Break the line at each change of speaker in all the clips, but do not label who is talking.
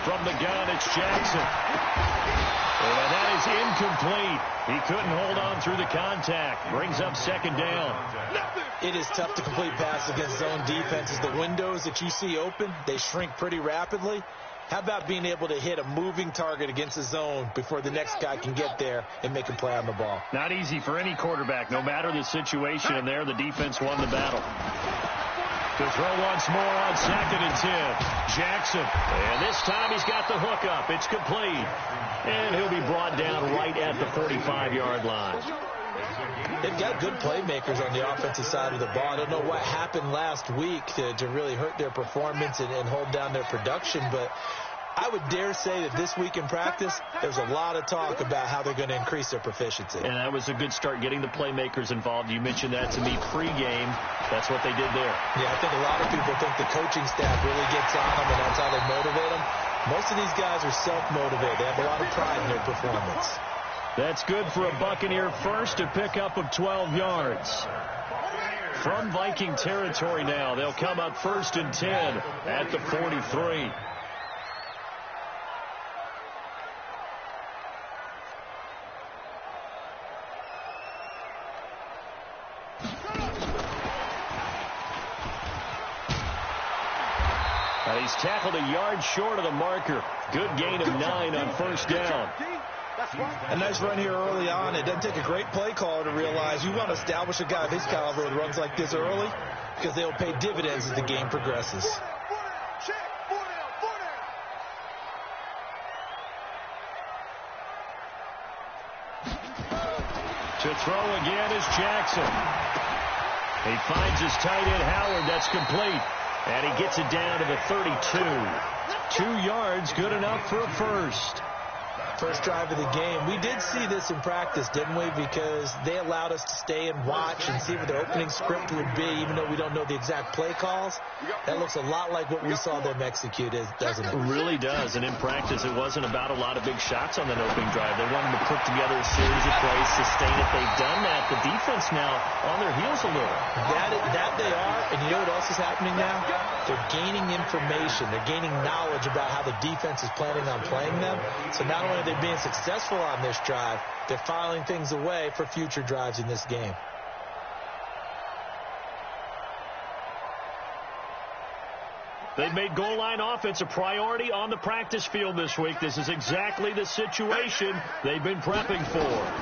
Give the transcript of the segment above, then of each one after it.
From the gun, it's Jackson. And that is incomplete. He couldn't hold on through the contact. Brings up second down.
It is tough to complete pass against zone defenses. The windows that you see open, they shrink pretty rapidly. How about being able to hit a moving target against the zone before the next guy can get there and make a play on the ball?
Not easy for any quarterback, no matter the situation. And there, the defense won the battle. To throw once more on 2nd and 10. Jackson. And this time he's got the hook up. It's complete. And he'll be brought down right at the 45-yard line.
They've got good playmakers on the offensive side of the ball. I don't know what happened last week to really hurt their performance and hold down their production, but I would dare say that this week in practice, there's a lot of talk about how they're going to increase their proficiency.
And that was a good start, getting the playmakers involved. You mentioned that to me pregame. That's what they did there.
Yeah, I think a lot of people think the coaching staff really gets on them, and that's how they motivate them. Most of these guys are self-motivated. They have a lot of pride in their performance.
That's good for a Buccaneer first, a pickup of 12 yards. From Viking territory now, they'll come up 1st and 10 at the 43. He's tackled a yard short of the marker. Good gain of 9 on 1st down.
A nice run here early on. It doesn't take a great play caller to realize you want to establish a guy of his caliber with runs like this early because they'll pay dividends as the game progresses.
To throw again is Jackson. He finds his tight end Howard. That's complete. And he gets it down to the 32. 2 yards, good enough for a first.
First drive of the game. We did see this in practice, didn't we? Because they allowed us to stay and watch and see what their opening script would be, even though we don't know the exact play calls. That looks a lot like what we saw them execute, doesn't it?
It really does. And in practice, it wasn't about a lot of big shots on that opening drive. They wanted to put together a series of plays, sustain it. They've done that. The defense now on their heels a little.
That they are. And you know what else is happening now? They're gaining information. They're gaining knowledge about how the defense is planning on playing them. So not only are they being successful on this drive, they're filing things away for future drives in this game.
They've made goal line offense a priority on the practice field this week. This is exactly the situation they've been prepping for.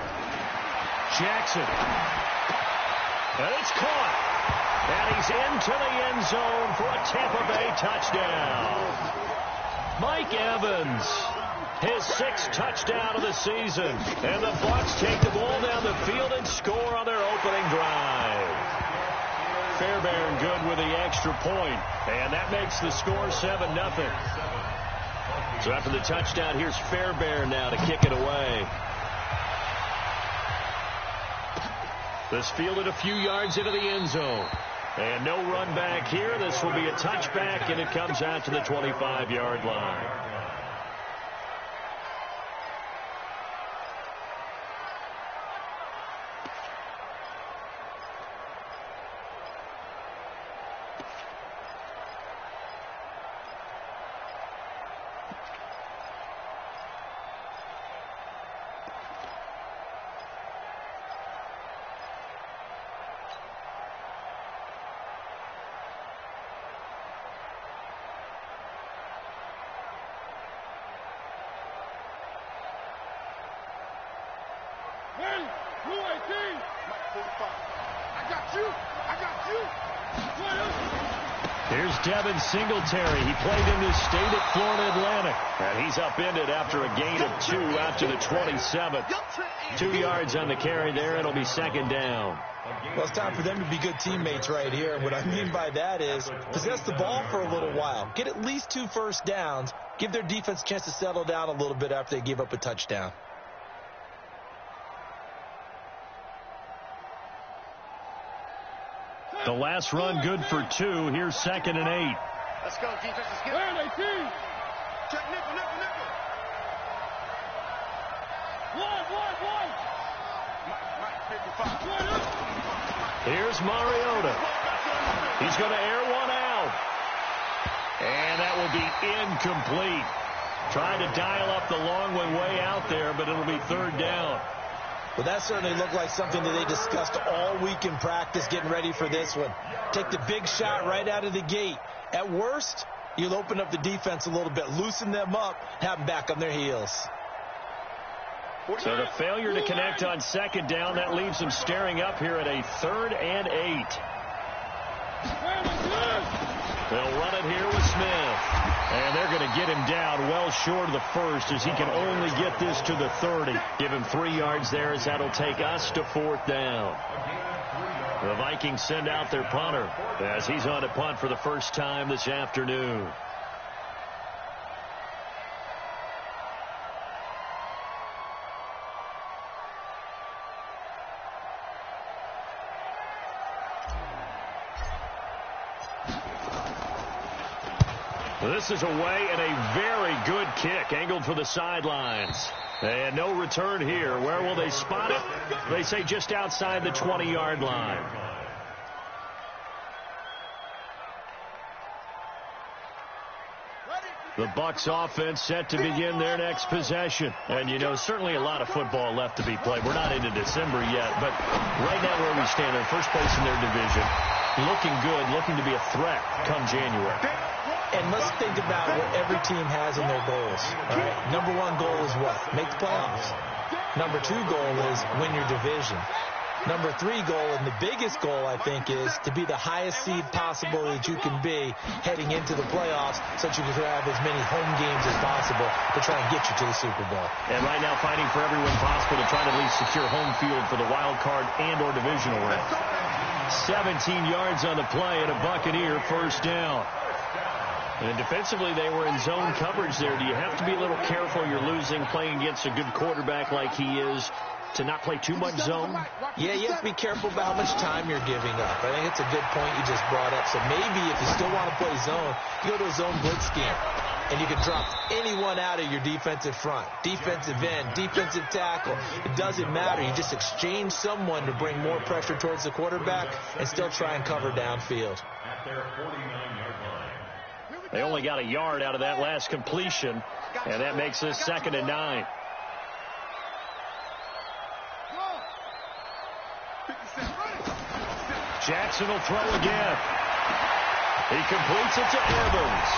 Jackson. And it's caught. And he's into the end zone for a Tampa Bay touchdown. Mike Evans, his 6th touchdown of the season. And the Bucs take the ball down the field and score on their opening drive. Fairbairn good with the extra point. And that makes the score 7-0. So after the touchdown, here's Fairbairn now to kick it away. This fielded a few yards into the end zone. And no run back here. This will be a touchback, and it comes out to the 25-yard line. Here's Devin Singletary. He played in this state at Florida Atlantic. And he's upended after a gain of 2 out to the 27th. 2 yards on the carry there. It'll be 2nd down.
Well, it's time for them to be good teammates right here. And what I mean by that is possess the ball for a little while. Get at least 2 first downs. Give their defense a chance to settle down a little bit after they give up a touchdown.
The last run good for 2. Here's 2nd and 8.
Let's go, defense. Let's get it. Check nickel. One.
Here's Mariota. He's going to air one out. And that will be incomplete. Trying to dial up the long one way out there, but it'll be third down.
Well, that certainly looked like something that they discussed all week in practice getting ready for this one. Take the big shot right out of the gate. At worst, you'll open up the defense a little bit, loosen them up, have them back on their heels.
So the failure to connect on second down, that leaves them staring up here at a 3rd and 8. They'll run it here with Smith. And they're going to get him down well short of the first as he can only get this to the 30. Give him 3 yards there as that'll take us to 4th down. The Vikings send out their punter as he's on to punt for the first time this afternoon. This is away and a very good kick angled for the sidelines. And no return here. Where will they spot it? They say just outside the 20-yard line. The Bucs offense set to begin their next possession. And, you know, certainly a lot of football left to be played. We're not into December yet, but right now where we stand, they're first place in their division. Looking good, looking to be a threat come January.
And let's think about what every team has in their goals. All right? Number 1 goal is what? Make the playoffs. Number 2 goal is win your division. Number 3 goal, and the biggest goal, I think, is to be the highest seed possible that you can be heading into the playoffs so that you can have as many home games as possible to try and get you to the Super Bowl.
And right now fighting for everyone possible to try to at least secure home field for the wild card and or divisional round. 17 yards on the play and a Buccaneer first down. And defensively, they were in zone coverage there. Do you have to be a little careful? You're losing, playing against a good quarterback like he is, to not play too much zone?
Yeah, you have to be careful about how much time you're giving up. I think it's a good point you just brought up. So maybe if you still want to play zone, you go to a zone blitz scheme. And you can drop anyone out of your defensive front. Defensive end, defensive tackle. It doesn't matter. You just exchange someone to bring more pressure towards the quarterback and still try and cover downfield.
They only got a yard out of that last completion, and that makes this 2nd and 9. Jackson will throw again. He completes it to Evans.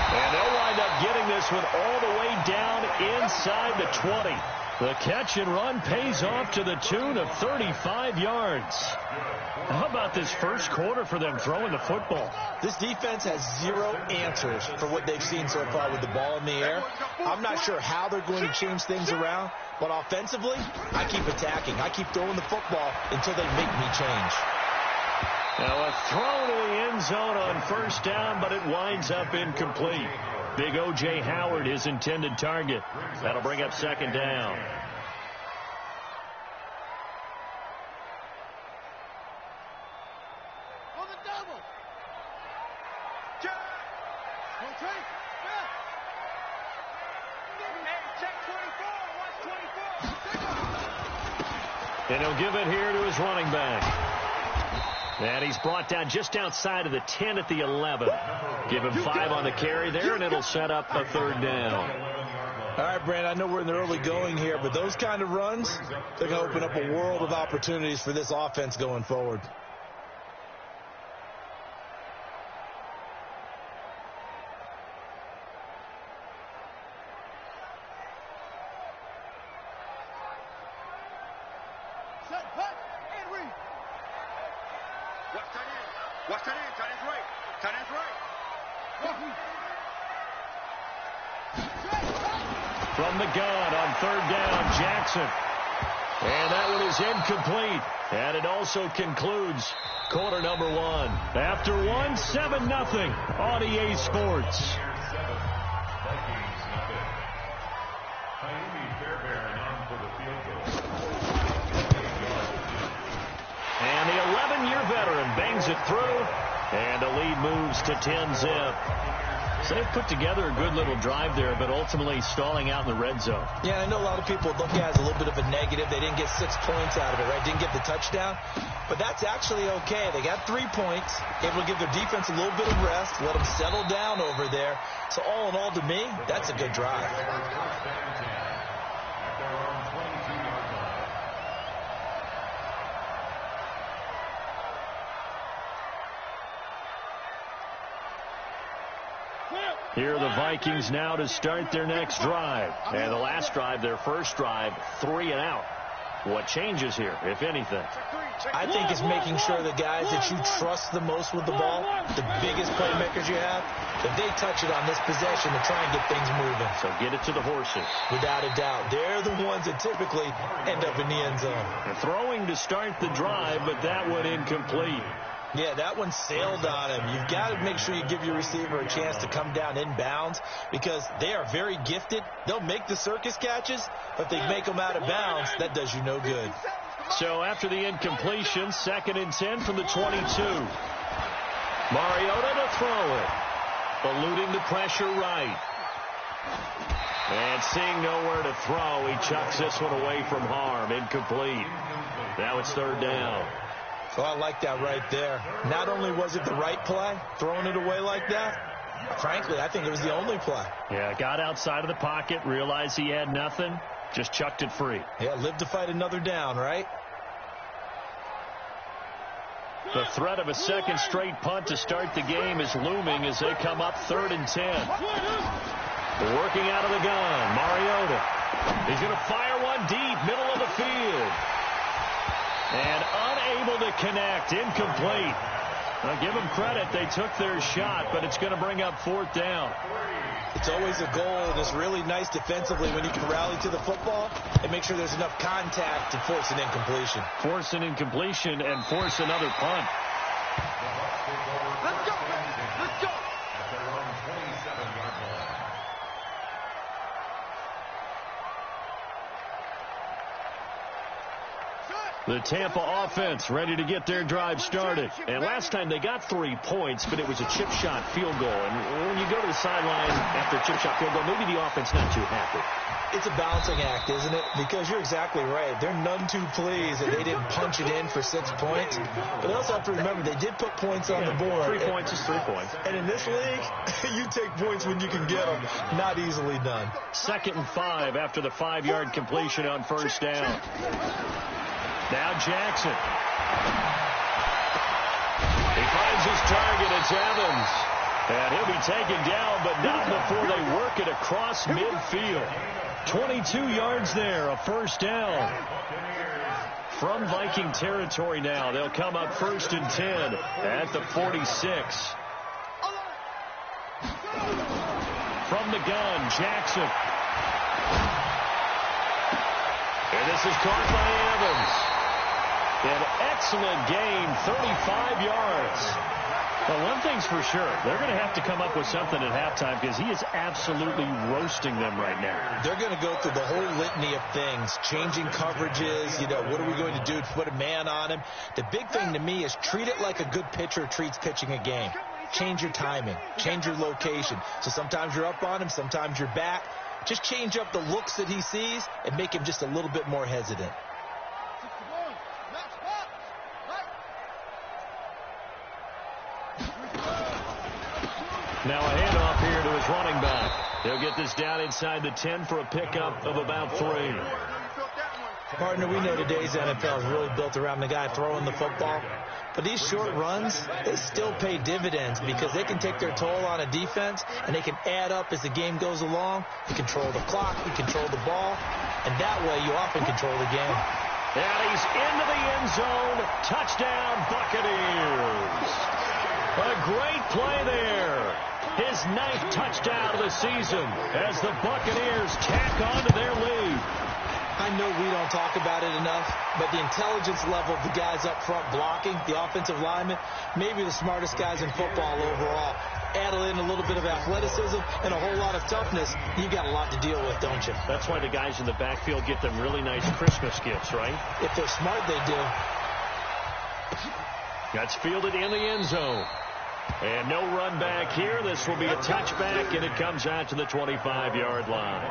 And they'll wind up getting this one all the way down inside the 20. The catch and run pays off to the tune of 35 yards. How about this first quarter for them throwing the football?
This defense has 0 answers for what they've seen so far with the ball in the air. I'm not sure how they're going to change things around, but offensively, I keep attacking. I keep throwing the football until they make me change.
Now a throw to the end zone on first down, but it winds up incomplete. Big O.J. Howard, his intended target. That'll bring up 2nd down.
On the double. Check 24. Watch 24.
And he'll give it here to his running back. And he's brought down just outside of the 10 at the 11. Give him 5 on the carry there, and it'll set up a 3rd down.
All right, Brand, I know we're in the early going here, but those kind of runs, they're going to open up a world of opportunities for this offense going forward.
Watch that in. Tight end's right. Tight end's right.
From the gun on 3rd down, Jackson. And that one is incomplete. And it also concludes quarter number 1. After 1, 7-0 on EA Sports. And the 11-year veteran bangs it through, and the lead moves to 10-zip. So they've put together a good little drive there, but ultimately stalling out in the red zone.
Yeah, I know a lot of people look at it as a little bit of a negative. They didn't get 6 points out of it, right? Didn't get the touchdown. but that's actually okay. They got 3 points, able to give their defense a little bit of rest, let them settle down over there. So all in all, to me, that's a good drive.
Here are the Vikings now to start their next drive. And the last drive, their first drive, 3 and out. What changes here, if anything?
I think it's making sure the guys that you trust the most with the ball, the biggest playmakers you have, that they touch it on this possession to try and get things moving.
So get it to the horses.
Without a doubt. They're the ones that typically end up in the end zone.
They're throwing to start the drive, but that one incomplete.
Yeah, that one sailed on him. You've got to make sure you give your receiver a chance to come down inbounds because they are very gifted. They'll make the circus catches, but they make them out of bounds. That does you no good.
So after the incompletion, 2nd and 10 from the 22. Mariota to throw it. Eluding the pressure right. And seeing nowhere to throw, he chucks this one away from harm. Incomplete. Now it's 3rd down.
Oh, I like that right there. Not only was it the right play, throwing it away like that, frankly, I think it was the only play.
Yeah, got outside of the pocket, realized he had nothing, just chucked it free.
Yeah, live to fight another down, right?
The threat of a second straight punt to start the game is looming as they come up 3rd and 10. Working out of the gun, Mariota. He's going to fire one deep, middle of the field. And unable to connect, incomplete. I'll give them credit, they took their shot, but it's going to bring up 4th down.
It's always a goal, and it's really nice defensively when you can rally to the football and make sure there's enough contact to force an incompletion.
Force an incompletion and force another punt.
Let's go. Let's go.
The Tampa offense ready to get their drive started. And last time they got 3 points, but it was a chip shot field goal. And when you go to the sideline after a chip shot field goal, maybe the offense not too happy.
It's a balancing act, isn't it? Because you're exactly right. They're none too pleased that they didn't punch it in for 6 points. But they also have to remember they did put points on the board.
3 points is 3 points.
And in this league, you take points when you can get them. Not easily done.
2nd and 5 after the 5-yard completion on 1st down. Now Jackson. He finds his target. It's Evans. And he'll be taken down, but not before they work it across midfield. 22 yards there, a 1st down. From Viking territory now, they'll come up 1st and 10 at the 46. From the gun, Jackson. And this is caught by Evans. An excellent gain, 35 yards. Well, one thing's for sure. They're going to have to come up with something at halftime because he is absolutely roasting them right now.
They're going to go through the whole litany of things, changing coverages, what are we going to do to put a man on him? The big thing to me is treat it like a good pitcher treats pitching a game. Change your timing, change your location. So sometimes you're up on him, sometimes you're back. Just change up the looks that he sees and make him just a little bit more hesitant.
Now a handoff here to his running back. He'll get this down inside the 10 for a pickup of about 3.
Partner, we know today's NFL is really built around the guy throwing the football. But these short runs, they still pay dividends because they can take their toll on a defense and they can add up as the game goes along. You control the clock, you control the ball, and that way you often control the game.
And he's into the end zone. Touchdown, Buccaneers. A great play there. His 9th touchdown of the season as the Buccaneers tack on to their lead.
I know we don't talk about it enough, but the intelligence level of the guys up front blocking, the offensive linemen, maybe the smartest guys in football overall. Add in a little bit of athleticism and a whole lot of toughness, you got a lot to deal with, don't you?
That's why the guys in the backfield get them really nice Christmas gifts, right?
If they're smart, they do.
That's fielded in the end zone. And no run back here. This will be a touchback, and it comes out to the 25-yard line.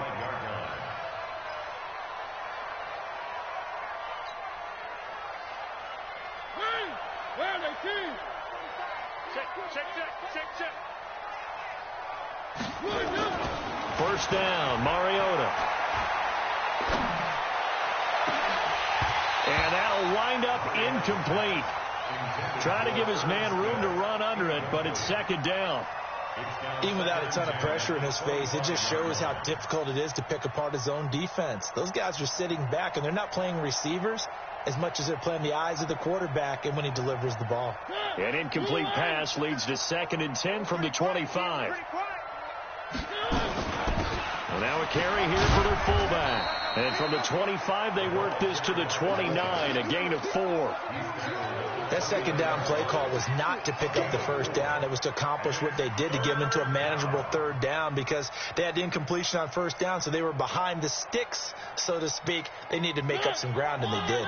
First down, Mariota. And that'll wind up incomplete. Trying to give his man room to run under it, but it's second down.
Even without a ton of pressure in his face, it just shows how difficult it is to pick apart his own defense. Those guys are sitting back, and they're not playing receivers as much as they're playing the eyes of the quarterback and when he delivers the ball.
An incomplete pass leads to 2nd and 10 from the 25. Well, now a carry here for their fullback. And from the 25, they work this to the 29, a gain of 4.
That second down play call was not to pick up the first down. It was to accomplish what they did, to get them into a manageable third down, because they had the incompletion on first down, so they were behind the sticks, so to speak. They needed to make up some ground, and they did.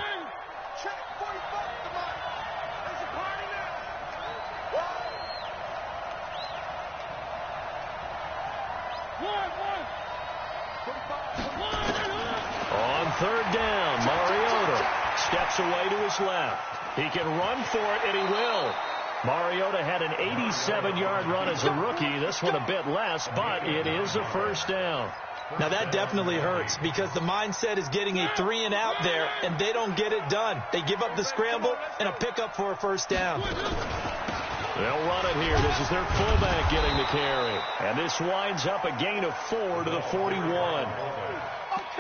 On third down, Mariota steps away to his left. He can run for it, and he will. Mariota had an 87-yard run as a rookie. This one a bit less, but it is a first down.
Now, that definitely hurts, because the mindset is getting a 3-and-out there, and they don't get it done. They give up the scramble and a pickup for a first down.
They'll run it here. This is their fullback getting the carry. And this winds up a gain of 4 to the 41.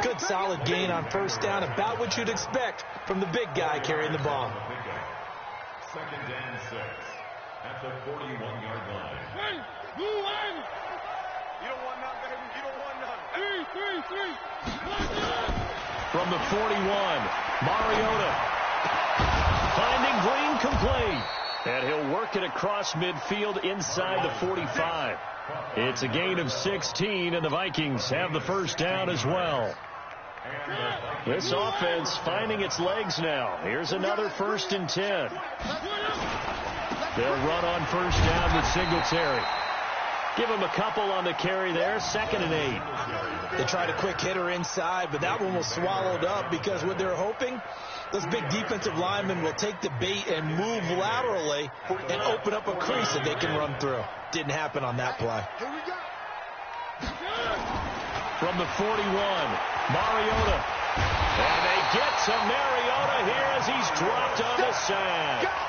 Good solid gain on first down, about what you'd expect from the big guy carrying the ball.
2nd and 6 at the 41-yard line.
Hey, move on. You don't want none, baby. You don't want none. 3.
From the 41, Mariota finding Green complete. And he'll work it across midfield inside the 45. It's a gain of 16, and the Vikings have the first down as well. This offense finding its legs now. Here's another 1st and 10. They'll run on first down with Singletary. Give him a couple on the carry there. 2nd and 8.
They tried a quick hitter inside, but that one was swallowed up, because what they're hoping, those big defensive linemen will take the bait and move laterally and open up a crease that they can run through. Didn't happen on that play.
From the 41, Mariota. And they get to Mariota here as he's dropped on the sack.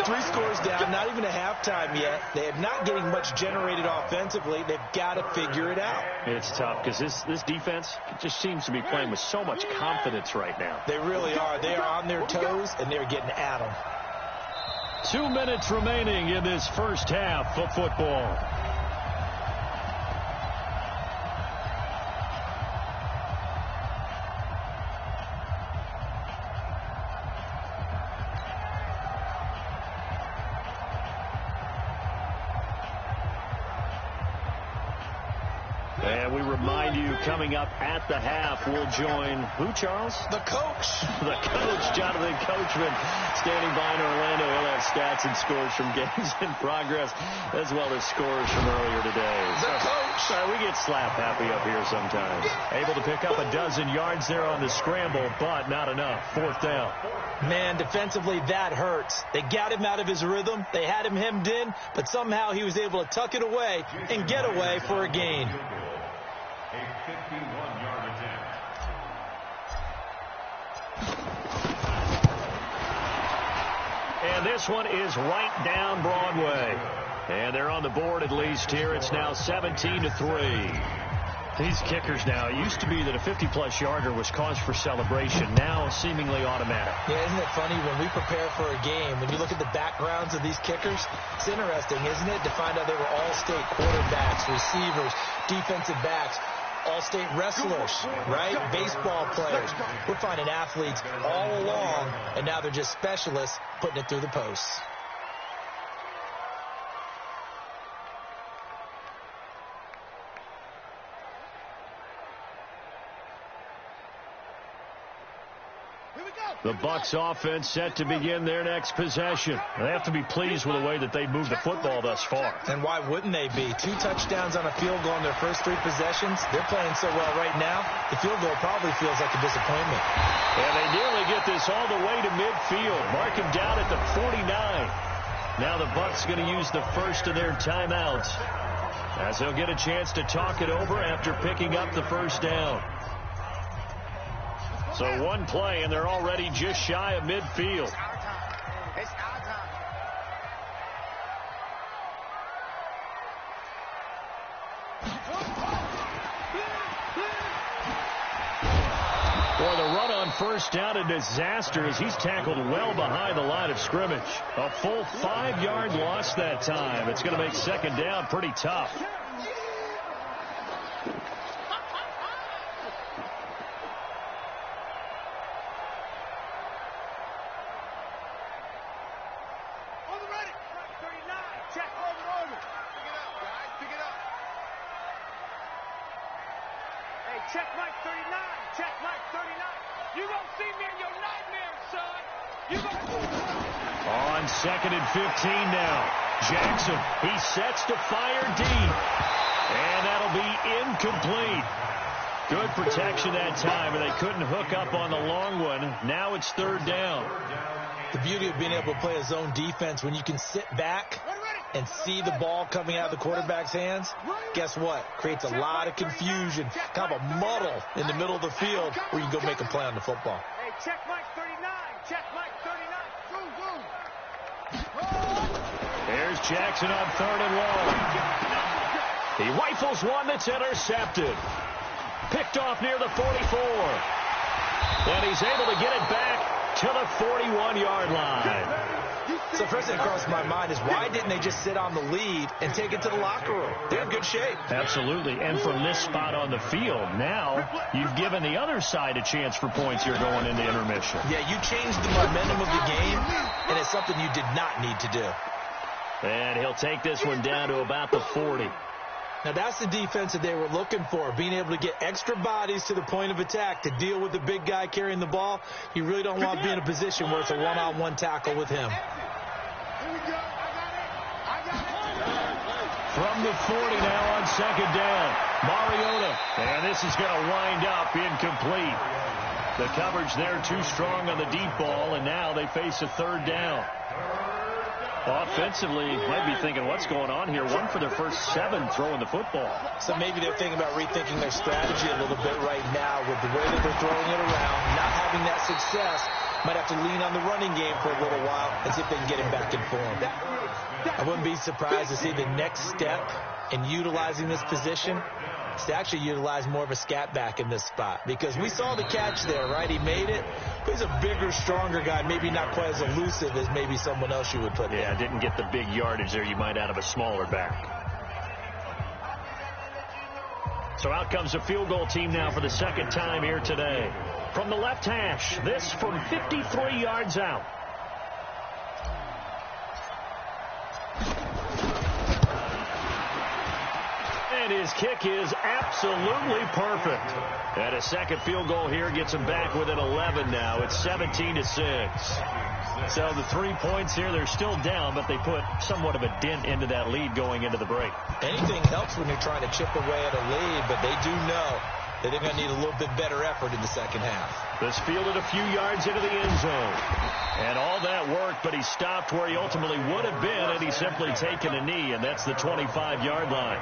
3 scores down, not even a halftime yet. They are not getting much generated offensively. They've got to figure it out.
It's tough, because this defense just seems to be playing with so much confidence right now.
They really are. They are on their toes, and they're getting at them.
2 minutes remaining in this first half of football. And we remind you, coming up at the half, we'll join who, Charles?
The coach.
The coach, Jonathan Coachman, standing by in Orlando. He'll have stats and scores from games in progress, as well as scores from earlier today.
The coach.
Sorry, we get slap happy up here sometimes. Able to pick up a dozen yards there on the scramble, but not enough. 4th down.
Man, defensively, that hurts. They got him out of his rhythm. They had him hemmed in, but somehow he was able to tuck it away and get away for a gain.
A 51-yard attempt.
And this one is right down Broadway. And they're on the board at least here. It's now 17-3. These kickers now, it used to be that a 50-plus yarder was cause for celebration. Now seemingly automatic.
Yeah, isn't it funny when we prepare for a game, when you look at the backgrounds of these kickers, it's interesting, isn't it, to find out they were all-state quarterbacks, receivers, defensive backs, all-state wrestlers, right? Baseball players. We're finding athletes all along, and now they're just specialists putting it through the posts.
The Bucs offense set to begin their next possession. They have to be pleased with the way that they moved the football thus far.
And why wouldn't they be? 2 touchdowns on a field goal in their first 3 possessions. They're playing so well right now, the field goal probably feels like a disappointment.
And they nearly get this all the way to midfield. Mark him down at the 49. Now the Bucs going to use the first of their timeouts, as they'll get a chance to talk it over after picking up the first down. So one play, and they're already just shy of midfield. Boy, the run on first down, a disaster as he's tackled well behind the line of scrimmage. A full 5-yard loss that time. It's going to make second down pretty tough.
Check Mike 39. Check Mike 39. You gonna see me in your nightmares, son. You gonna...
On second and 15 now. Jackson, he sets to fire deep. And that'll be incomplete. Good protection that time, and they couldn't hook up on the long one. Now it's third down.
The beauty of being able to play a zone defense, when you can sit back and see the ball coming out of the quarterback's hands, guess what? Creates a lot of confusion, kind of a muddle in the middle of the field where you can go make a play on the football.
Hey, check Mike 39. Check Mike 39.
There's Jackson on third and long. He rifles one that's intercepted. Picked off near the 44. And he's able to get it back to the 41-yard line.
So first thing that crossed my mind is, why didn't they just sit on the lead and take it to the locker room? They're in good shape.
Absolutely. And from this spot on the field, now you've given the other side a chance for points here going into intermission.
Yeah, you changed the momentum of the game, and it's something you did not need to do.
And he'll take this one down to about the 40.
Now, that's the defense that they were looking for, being able to get extra bodies to the point of attack to deal with the big guy carrying the ball. You really don't want to be in a position where it's a one-on-one tackle with him.
From the 40 now on second down. Mariota. And this is going to wind up incomplete. The coverage there too strong on the deep ball, and now they face a third down. Offensively, might be thinking, what's going on here? One for their first 7 throwing the football.
So maybe they're thinking about rethinking their strategy a little bit right now with the way that they're throwing it around, not having that success. Might have to lean on the running game for a little while and see if they can get him back in form. I wouldn't be surprised to see the next step in utilizing this position is to actually utilize more of a scat back in this spot, because we saw the catch there, right? He made it. He's a bigger, stronger guy, maybe not quite as elusive as maybe someone else you would put there.
Yeah, didn't get the big yardage there you might out of a smaller back. So out comes the field goal team now for the second time here today. From the left hash, this from 53 yards out. And his kick is absolutely perfect. And a second field goal here gets him back within 11 now. It's 17-6. So the 3 points here, they're still down, but they put somewhat of a dent into that lead going into the break.
Anything helps when you're trying to chip away at a lead, but they do know that they're going to need a little bit better effort in the second half.
This fielded a few yards into the end zone. And all that worked, but he stopped where he ultimately would have been had he simply taken a knee, and that's the 25-yard line.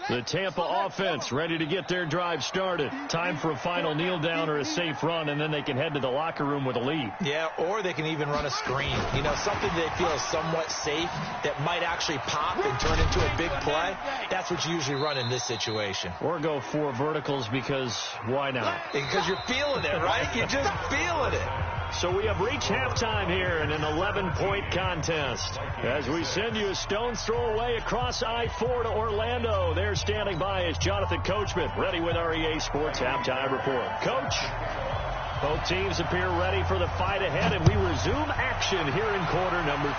The Tampa offense ready to get their drive started. Time for a final kneel down or a safe run, and then they can head to the locker room with a lead.
Yeah, or they can even run a screen. You know, something they feel is somewhat safe that might actually pop and turn into a big play. That's what you usually run in this situation.
Or go 4 verticals, because why not?
Because you're feeling it, right? You're just feeling it.
So we have reached halftime here in an 11-point contest. As we send you a stone's throw away across I-4 to Orlando. There standing by is Jonathan Coachman, ready with our EA Sports Halftime Report. Coach, both teams appear ready for the fight ahead, and we resume action here in quarter number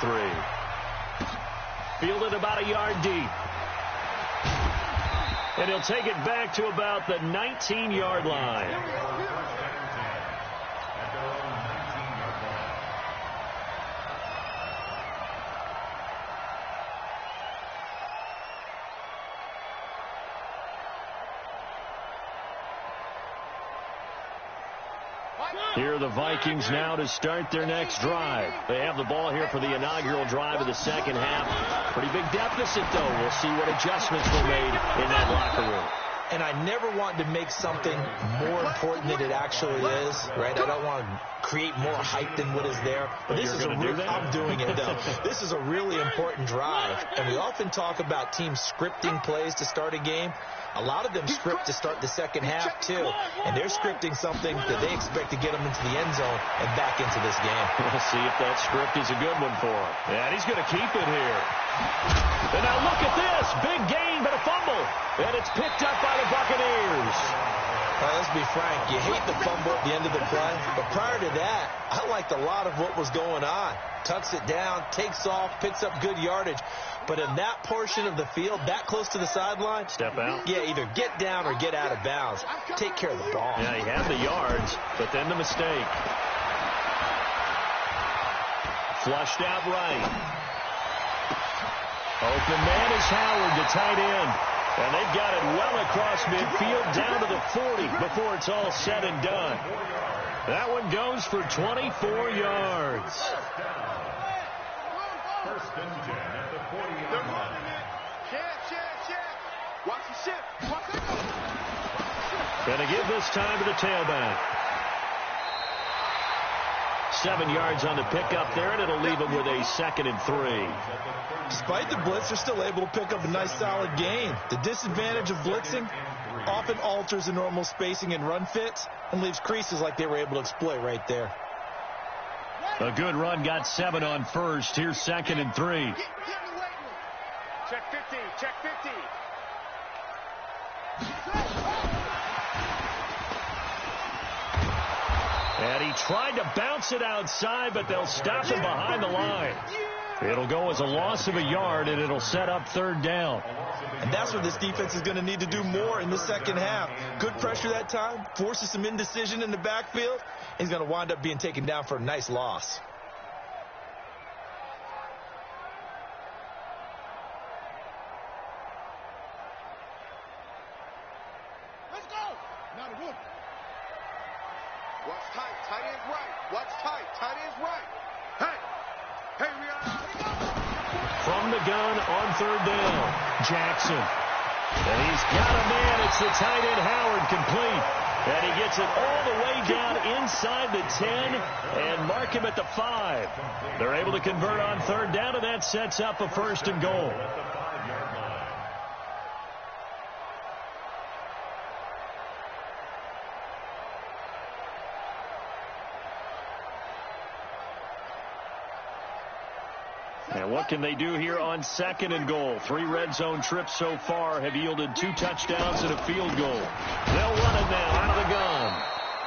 3. Fielded about a yard deep. And he'll take it back to about the 19-yard line. Here are the Vikings now to start their next drive. They have the ball here for the inaugural drive of the second half. Pretty big deficit, though. We'll see what adjustments were made in that locker room.
And I never want to make something more important than it actually is, right? I don't want to create more hype than what is there. But this is I'm doing it, though. This is a really important drive. And we often talk about teams scripting plays to start a game. A lot of them script to start the second half, too. And they're scripting something that they expect to get them into the end zone and back into this game.
We'll see if that script is a good one for him. Yeah, he's going to keep it here. And now look at this. Big gain, but a fumble. And it's picked up by the Buccaneers.
All right, let's be frank. You hate the fumble at the end of the play. But prior to that, I liked a lot of what was going on. Tucks it down, takes off, picks up good yardage. But in that portion of the field, that close to the sideline,
step out.
Yeah, either get down or get out of bounds. Take care of the ball.
Yeah, he had the yards, but then the mistake. Flushed out right. Open man is Howard, the tight end. And they've got it well across midfield down to the 40 before it's all said and done. That one goes for 24 yards.
First and 10 at the 40-yard line.
Watch the ship. Watch it go.
Gonna give this time to the tailback. 7 yards on the pickup there, and it'll leave them with a 2nd and 3.
Despite the blitz, they're still able to pick up a nice solid gain. The disadvantage of blitzing often alters the normal spacing and run fits and leaves creases like they were able to exploit right there.
A good run, got 7 on first. Here's 2nd and 3.
Check 50. Check 50.
And he tried to bounce it outside, but they'll stop him behind the line. It'll go as a loss of a yard, and it'll set up 3rd down.
And that's what this defense is going to need to do more in the second half. Good pressure that time, forces some indecision in the backfield. He's going to wind up being taken down for a nice loss.
Let's go. Not a whoop. Watch tight. Tight end's right. Watch tight. Tight end's right. Hey. Hey, we are.
From the gun on 3rd down, Jackson. And he's got a man. It's the tight end, Howard, complete. And he gets it all the way down inside the 10 and mark him at the 5. They're able to convert on 3rd down, and that sets up a 1st and goal. And what can they do here on 2nd and goal? 3 red zone trips so far have yielded 2 touchdowns and a field goal. They'll run it now out of the gun.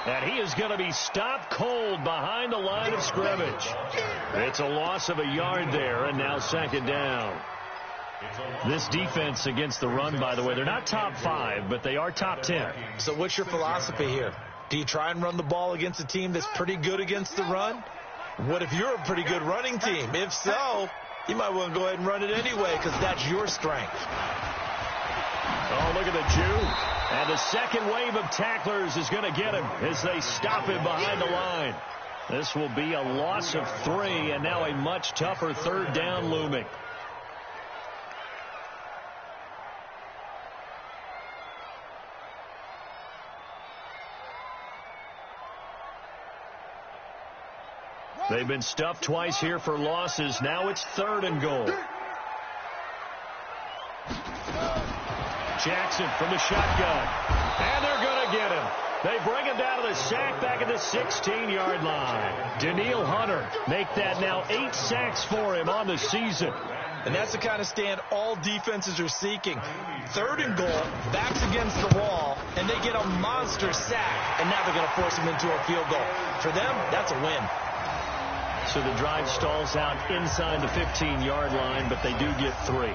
And he is going to be stopped cold behind the line of scrimmage. It's a loss of a yard there, and now 2nd down. This defense against the run, by the way, they're not top 5, but they are top 10.
So what's your philosophy here? Do you try and run the ball against a team that's pretty good against the run? What if you're a pretty good running team? If so, you might want to go ahead and run it anyway because that's your strength.
Oh, look at the Jew. And the second wave of tacklers is going to get him as they stop him behind the line. This will be a loss of 3, and now a much tougher 3rd down looming. They've been stuffed twice here for losses. Now it's 3rd and goal. Jackson from the shotgun. And they're going to get him. They bring him down to the sack back at the 16-yard line. Daniil Hunter make that now 8 sacks for him on the season.
And that's the kind of stand all defenses are seeking. 3rd and goal, backs against the wall, and they get a monster sack. And now they're going to force him into a field goal. For them, that's a win.
So the drive stalls out inside the 15-yard line, but they do get 3.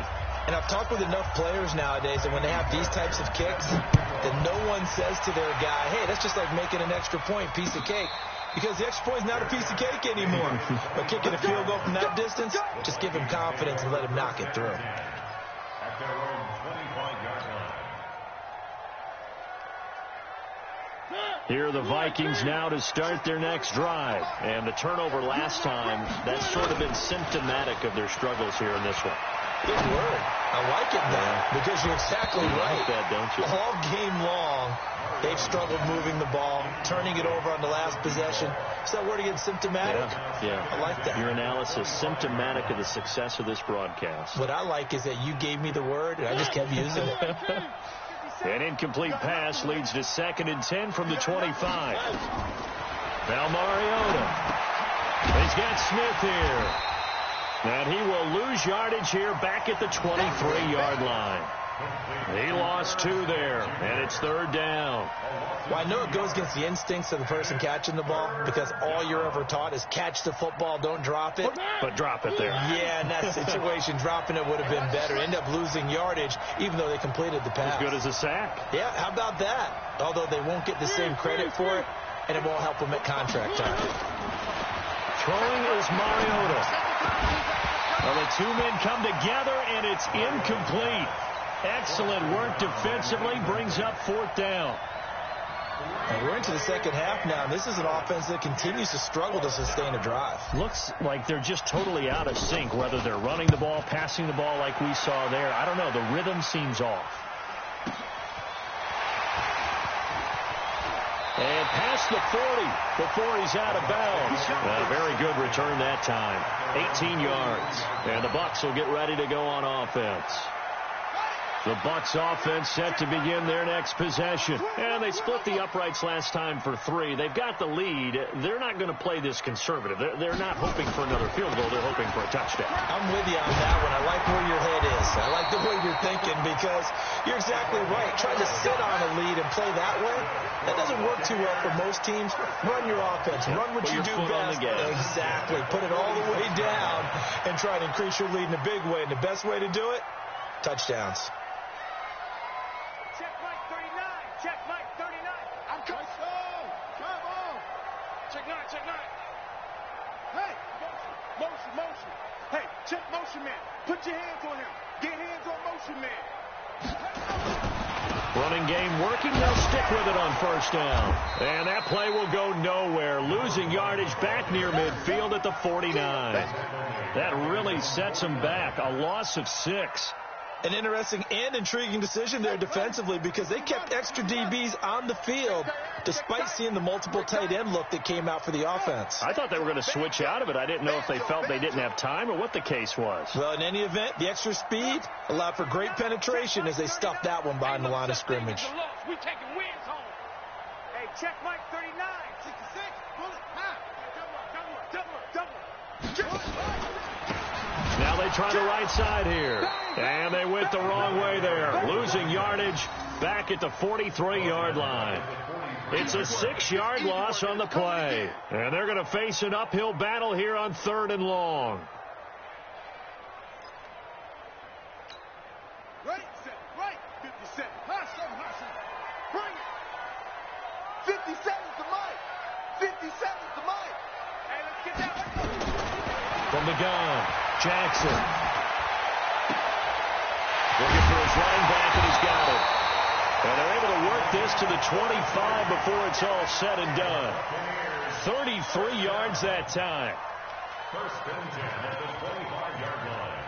And I've talked with enough players nowadays that when they have these types of kicks, that no one says to their guy, hey, that's just like making an extra point, piece of cake. Because the extra point is not a piece of cake anymore. But kicking a field goal from that distance, just give him confidence and let him knock it through.
At their own 25-yard line.
Here are the Vikings now to start their next drive. And the turnover last time, that's sort of been symptomatic of their struggles here in this one.
Good word. I like it now because you're exactly right.
Like that, don't you?
All game long, they've struggled moving the ball, turning it over on the last possession. So that word again, symptomatic?
Yeah.
I like that.
Your analysis, symptomatic of the success of this broadcast.
What I like is that you gave me the word, and I just kept using it.
An incomplete pass leads to 2nd and 10 from the 25. Now Mariota. He's got Smith here. And he will lose yardage here back at the 23-yard line. He lost 2 there, and it's 3rd down.
Well, I know it goes against the instincts of the person catching the ball because all you're ever taught is catch the football, don't drop it.
But drop it there.
Yeah, in that situation, dropping it would have been better. End up losing yardage, even though they completed the pass.
As good as a sack.
Yeah, how about that? Although they won't get the same credit for it, and it won't help them at contract time.
Throwing is Mariota. Well, the 2 men come together, and it's incomplete. Excellent work defensively, brings up 4th down.
And we're into the second half now. This is an offense that continues to struggle to sustain a drive.
Looks like they're just totally out of sync, whether they're running the ball, passing the ball like we saw there. I don't know. The rhythm seems off. And past the 40 before he's out of bounds. A very good return that time. 18 yards. And the Bucs will get ready to go on offense. The Bucs offense set to begin their next possession. And they split the uprights last time for 3. They've got the lead. They're not going to play this conservative. They're not hoping for another field goal. They're hoping for a touchdown.
I'm with you on that one. I like where your head is. I like the way you're thinking because you're exactly right. Trying to sit on a lead and play that way, that doesn't work too well for most teams. Run your offense. Run what you do best. Exactly. Put it all the way down and try to increase your lead in a big way. And the best way to do it, touchdowns.
Check Mike 39. Check Mike 39. I'm coming. Come on. Check 9. Check 9. Hey, motion. Hey, check motion man. Put your hands on him. Get hands on motion man.
Running game working. They'll stick with it on 1st down. And that play will go nowhere. Losing yardage back near midfield at the 49. That really sets them back. A loss of 6.
An interesting and intriguing decision there defensively because they kept extra DBs on the field despite seeing the multiple tight end look that came out for the offense.
I thought they were going to switch out of it. I didn't know if they felt they didn't have time or what the case was.
Well, in any event, the extra speed allowed for great penetration as they stuffed that one behind the line of scrimmage.
We taking wins home. Hey, check Mike 39. 66. Bullet. Double.
Now they try the right side here. And they went the wrong way there. Losing yardage back at the 43-yard line. It's a 6-yard loss on the play. And they're going to face an uphill battle here on 3rd and long.
Right. 57. Bring it. 57's the mic. 57's the mic. Hey, let's get that.
From the gun, Jackson. Looking for his running back, and he's got it. And they're able to work this to the 25 before it's all said and done. 33 yards that time.
1st and 10 at the 25-yard line.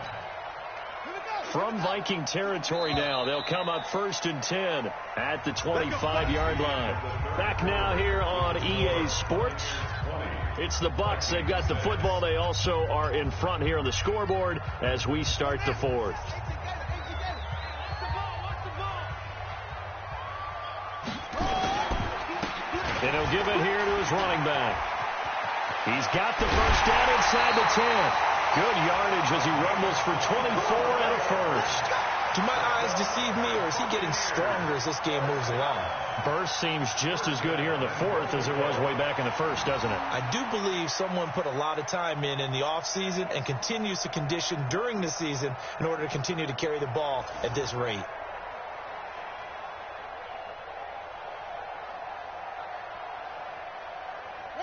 From Viking territory now, they'll come up 1st and 10 at the 25-yard line. Back now here on EA Sports. It's the Bucs. They've got the football. They also are in front here on the scoreboard as we start the 4th. And he'll give it here to his running back. He's got the 1st down inside the 10. Good yardage as he rumbles for 24 and a 1st.
Do my eyes deceive me, or is he getting stronger as this game moves along?
Burst seems just as good here in the 4th as it was way back in the 1st, doesn't it?
I do believe someone put a lot of time in the offseason and continues to condition during the season in order to continue to carry the ball at this rate.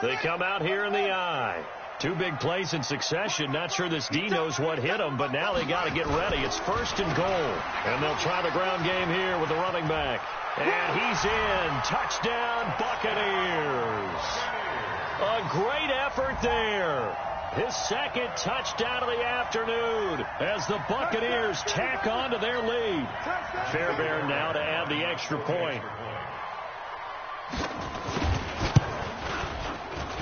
They come out here in the I. Two big plays in succession. Not sure this D knows what hit him, but now they got to get ready. It's 1st and goal. And they'll try the ground game here with the running back. And he's in. Touchdown, Buccaneers. A great effort there. His 2nd touchdown of the afternoon as the Buccaneers tack on to their lead. Fairbairn now to add the extra point.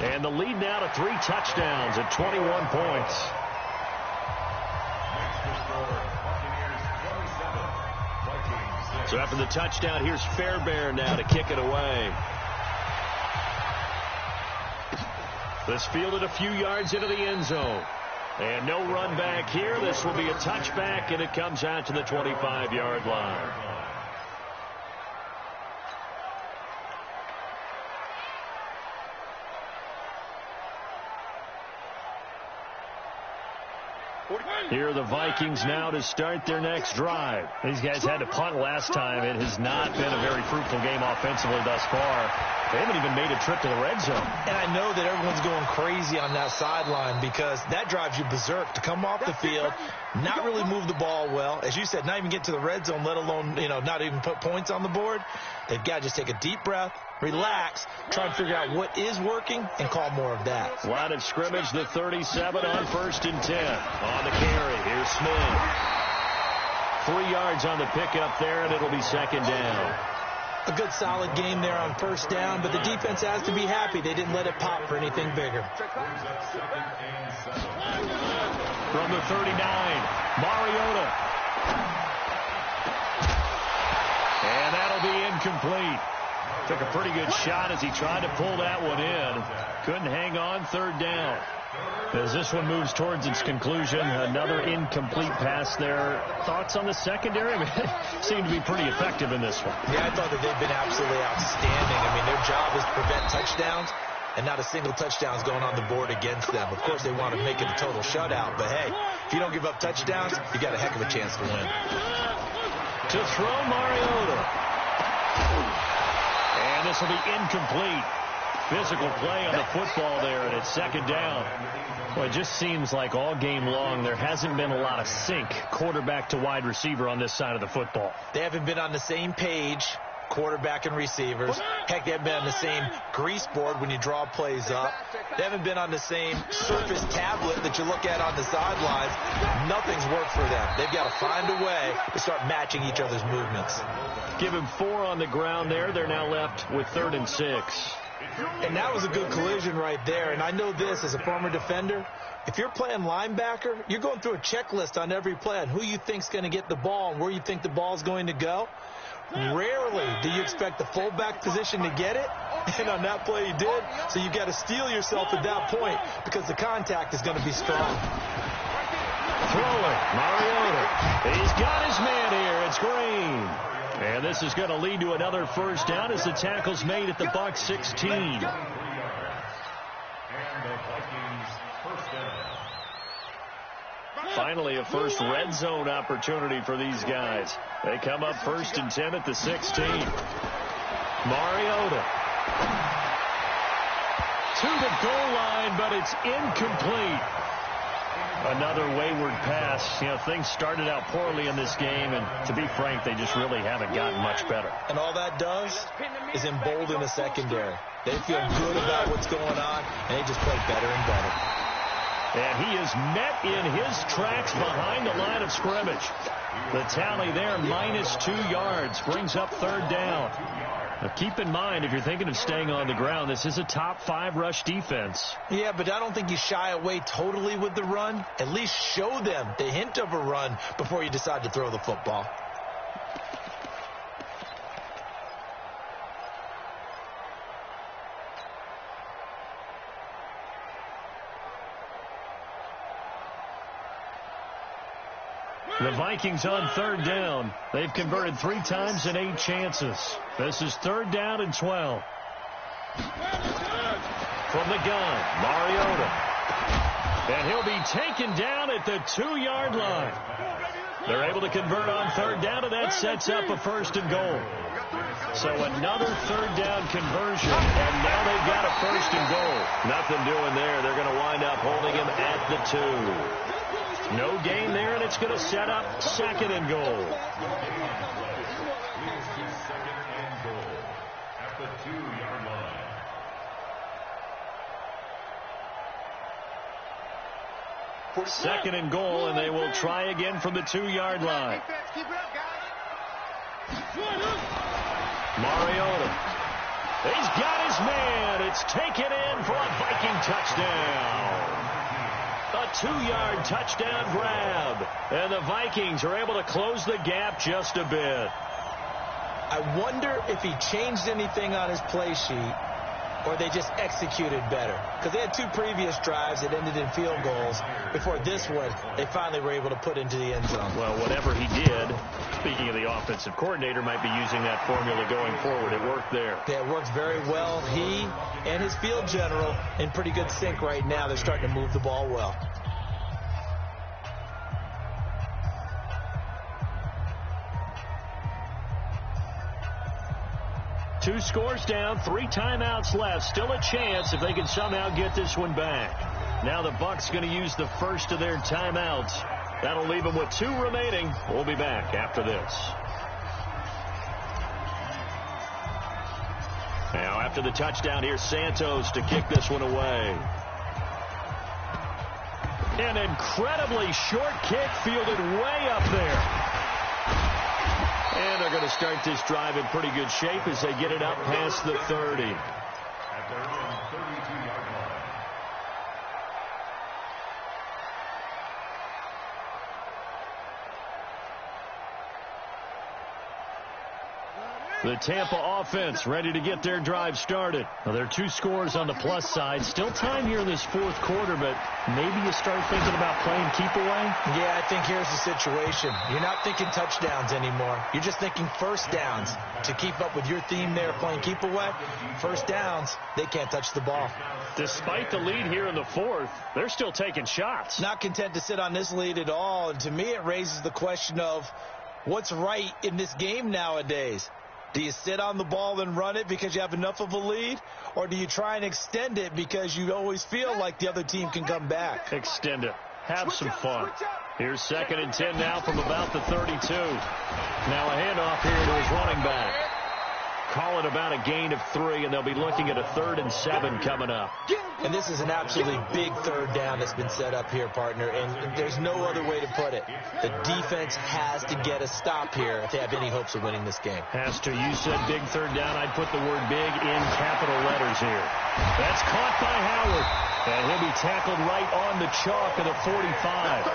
And the lead now to 3 touchdowns at 21 points. So after the touchdown, here's Fairbairn now to kick it away. This fielded a few yards into the end zone. And no run back here. This will be a touchback, and it comes out to the 25-yard line. Here are the Vikings now to start their next drive. These guys had to punt last time. It has not been a very fruitful game offensively thus far. They haven't even made a trip to the red zone.
And I know that everyone's going crazy on that sideline because that drives you berserk to come off the field, not really move the ball well. As you said, not even get to the red zone, let alone, not even put points on the board. They've got to just take a deep breath, relax, try and figure out what is working, and call more of that.
Line of scrimmage, the 37 on 1st and 10. On the carry, here's Smith. 3 yards on the pickup there, and it'll be 2nd down.
A good solid game there on 1st down, but the defense has to be happy they didn't let it pop for anything bigger.
From the 39, Mariota. And that'll be incomplete. Took a pretty good shot as he tried to pull that one in. Couldn't hang on. 3rd down. As this one moves towards its conclusion, another incomplete pass there. Thoughts on the secondary? I mean, they seem to be pretty effective in this one.
Yeah, I thought that they've been absolutely outstanding. I mean, their job is to prevent touchdowns, and not a single touchdown is going on the board against them. Of course, they want to make it a total shutout, but hey, if you don't give up touchdowns, you got a heck of a chance to win.
To throw, Mariota. And this will be incomplete. Physical play on the football there, and it's 2nd down. Well, it just seems like all game long there hasn't been a lot of sync quarterback to wide receiver on this side of the football.
They haven't been on the same page, quarterback and receivers. Heck, they haven't been on the same grease board when you draw plays up. They haven't been on the same surface tablet that you look at on the sidelines. Nothing's worked for them. They've got to find a way to start matching each other's movements.
Give him 4 on the ground there. They're now left with 3rd and 6.
And that was a good collision right there. And I know this as a former defender. If you're playing linebacker, you're going through a checklist on every play on who you think's going to get the ball and where you think the ball's going to go. Rarely do you expect the fullback position to get it. And on that play, he did. So you've got to steel yourself at that point because the contact is going to be strong.
Throwing, Mariota. He's got his man here. It's Green. And this is going to lead to another 1st down as the tackle's made at the Bucs 16. Finally, a first red zone opportunity for these guys. They come up 1st and 10 at the 16. Mariota. To the goal line, but it's incomplete. Another wayward pass. Things started out poorly in this game, and to be frank, they just really haven't gotten much better.
And all that does is embolden the secondary. They feel good about what's going on, and they just play better and better.
And he is met in his tracks behind the line of scrimmage. The tally there, -2 yards, brings up 3rd down. Now keep in mind, if you're thinking of staying on the ground, this is a top 5 rush defense.
Yeah, but I don't think you shy away totally with the run. At least show them the hint of a run before you decide to throw the football.
The Vikings on 3rd down. They've converted 3 times in 8 chances. This is 3rd down and 12. From the gun, Mariota. And he'll be taken down at the 2-yard line. They're able to convert on third down, and that sets up a 1st and goal. So another third down conversion, and now they've got a 1st and goal. Nothing doing there. They're going to wind up holding him at the 2. No gain there, and it's going to set up 2nd and goal.
At the 2-yard line.
2nd and goal, and they will try again from the 2-yard line.
Keep it up, guys.
Mariota. He's got his man. It's taken in for a Viking touchdown. A 2-yard touchdown grab. And the Vikings are able to close the gap just a bit.
I wonder if he changed anything on his play sheet or they just executed better. Because they had 2 previous drives that ended in field goals. Before this one, they finally were able to put into the end zone.
Well, whatever he did, speaking of the offensive coordinator, might be using that formula going forward. It worked there.
Yeah, it worked very well. He and his field general in pretty good sync right now. They're starting to move the ball well.
Two scores down, 3 timeouts left. Still a chance if they can somehow get this one back. Now the Bucs going to use the first of their timeouts. That'll leave them with 2 remaining. We'll be back after this. Now after the touchdown, here's Santos to kick this one away. An incredibly short kick fielded way up there. And they're going to start this drive in pretty good shape as they get it up past the 30.
At their own 32-yard line.
The Tampa offense ready to get their drive started. Well, there are 2 scores on the plus side. Still time here in this 4th quarter, but maybe you start thinking about playing keep away?
Yeah, I think here's the situation. You're not thinking touchdowns anymore. You're just thinking first downs. To keep up with your theme there, playing keep away, first downs, they can't touch the ball.
Despite the lead here in the 4th, they're still taking shots.
Not content to sit on this lead at all. And to me, it raises the question of what's right in this game nowadays. Do you sit on the ball and run it because you have enough of a lead? Or do you try and extend it because you always feel like the other team can come back?
Extend it. Have some fun. Here's 2nd and 10 now from about the 32. Now a handoff here to his running back. Call it about a gain of 3, and they'll be looking at a 3rd and 7 coming up.
And this is an absolutely big 3rd down that's been set up here, partner, and there's no other way to put it. The defense has to get a stop here if they have any hopes of winning this game.
Has to. You said big 3rd down. I'd put the word big in capital letters here. That's caught by Howard, and he'll be tackled right on the chalk of the 45.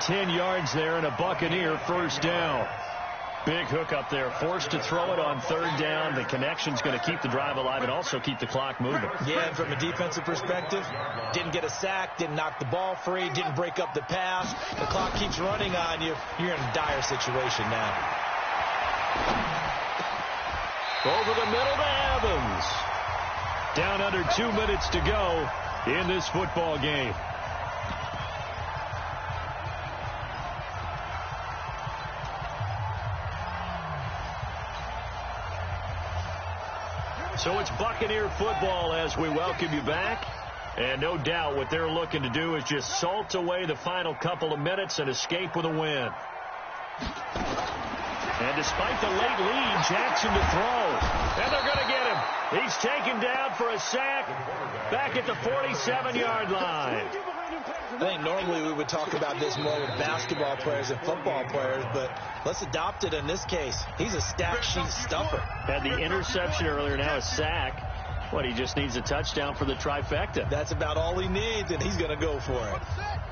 10 yards there and a Buccaneer 1st down. Big hook up there, forced to throw it on 3rd down. The connection's going to keep the drive alive and also keep the clock moving.
Yeah, and from a defensive perspective, didn't get a sack, didn't knock the ball free, didn't break up the pass. The clock keeps running on you. You're in a dire situation now.
Over the middle to Evans. Down under 2 minutes to go in this football game. So it's Buccaneer football as we welcome you back. And no doubt what they're looking to do is just salt away the final couple of minutes and escape with a win. And despite the late lead, Jackson to throw. And they're going to get him. He's taken down for a sack back at the 47-yard line.
I think normally we would talk about this more with basketball players and football players, but let's adopt it in this case. He's a stat sheet stuffer.
Had the interception earlier, now a sack. What, he just needs a touchdown for the trifecta.
That's about all he needs, and he's going to go for it.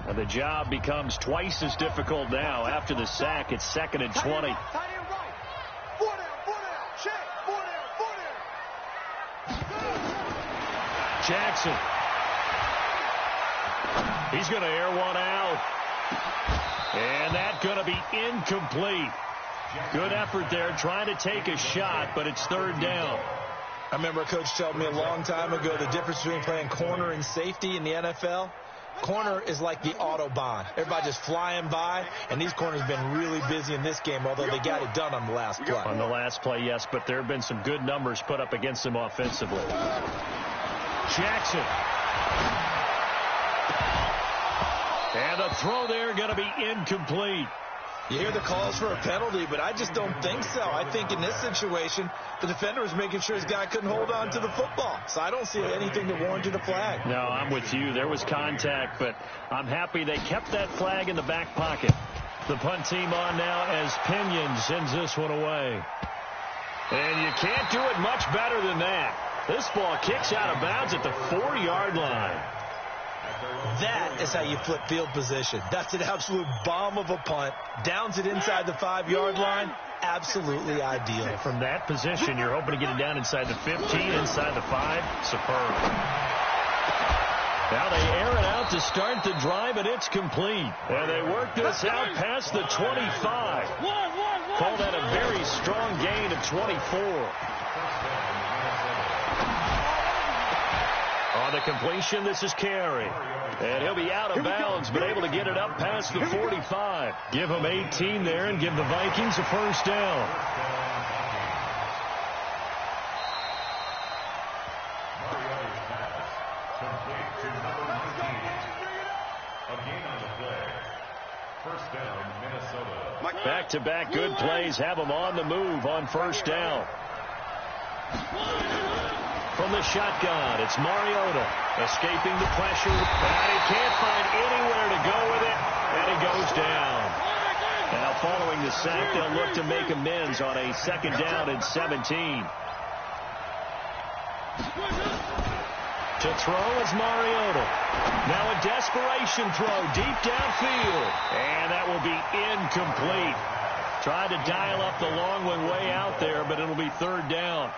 And the job becomes twice as difficult now. After the sack, it's 2nd and 20. Jackson. He's going to air one out. And that's going to be incomplete. Good effort there, trying to take a shot, but it's 3rd down.
I remember a coach told me a long time ago the difference between playing corner and safety in the NFL. Corner is like the Autobahn. Everybody just flying by, and these corners have been really busy in this game, although they got it done on the last play.
On the last play, yes, but there have been some good numbers put up against them offensively. Jackson. And a throw there going to be incomplete.
You hear the calls for a penalty, but I just don't think so. I think in this situation, the defender was making sure his guy couldn't hold on to the football. So I don't see anything that warranted a flag.
No, I'm with you. There was contact, but I'm happy they kept that flag in the back pocket. The punt team on now as Pinion sends this one away. And you can't do it much better than that. This ball kicks out of bounds at the 4-yard line.
That is how you flip field position. That's an absolute bomb of a punt. Downs it inside the 5-yard line. Absolutely ideal.
From that position, you're hoping to get it down inside the 15, inside the 5. Superb. Now they air it out to start the drive, and it's complete. And they work this out past the 25. Call that a very strong gain of 24. On the completion, this is Carey. And he'll be out of bounds, but able to get it up past the 45. Give him 18 there and give the Vikings a first down.
First down, Minnesota.
Back-to-back good plays have them on the move on first down. From the shotgun, it's Mariota escaping the pressure, and he can't find anywhere to go with it, and he goes down. Now following the sack, they'll look to make amends on a second down and 17. To throw is Mariota. Now a desperation throw deep downfield, and that will be incomplete. Tried to dial up the long one way out there, but it'll be third down.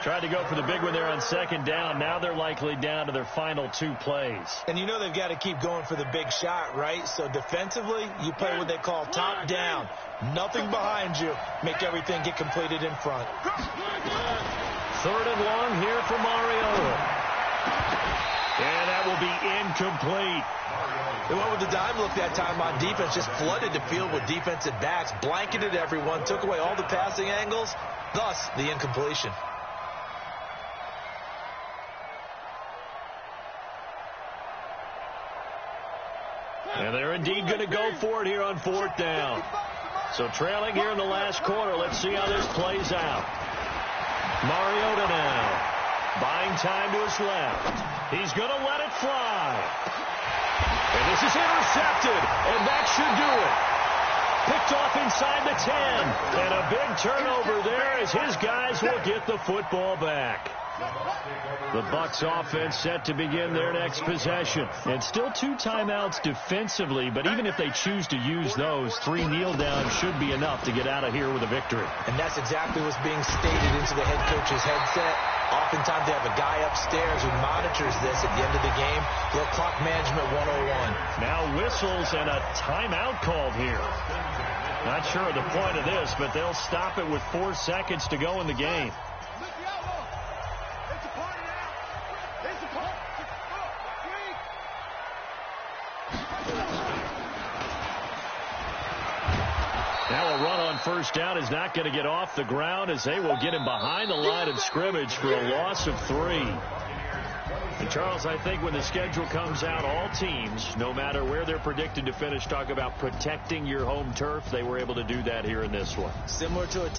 Tried to go for the big one there on second down. Now they're likely down to their final 2 plays.
And you know they've got to keep going for the big shot, right? So defensively, you play what they call top down. Nothing behind you. Make everything get completed in front.
Third and long here for Mariota. And that will be incomplete.
They went with the dime look that time on defense. Just flooded the field with defensive backs. Blanketed everyone. Took away all the passing angles. Thus, the incompletion.
And they're indeed going to go for it here on fourth down. So trailing here in the last quarter. Let's see how this plays out. Mariota now. Buying time to his left. He's going to let it fly. And this is intercepted. And that should do it. Picked off inside the 10. And a big turnover there as his guys will get the football back. The Bucs offense set to begin their next possession. And still 2 timeouts defensively, but even if they choose to use those, 3 kneel downs should be enough to get out of here with a victory.
And that's exactly what's being stated into the head coach's headset. Oftentimes they have a guy upstairs who monitors this at the end of the game. Little clock management 101.
Now whistles and a timeout called here. Not sure of the point of this, but they'll stop it with 4 seconds to go in the game. Now a run on first down is not going to get off the ground as they will get him behind the line of scrimmage for a loss of 3. And Charles, I think when the schedule comes out, all teams, no matter where they're predicted to finish, talk about protecting your home turf. They were able to do that here in this one.
Similar to a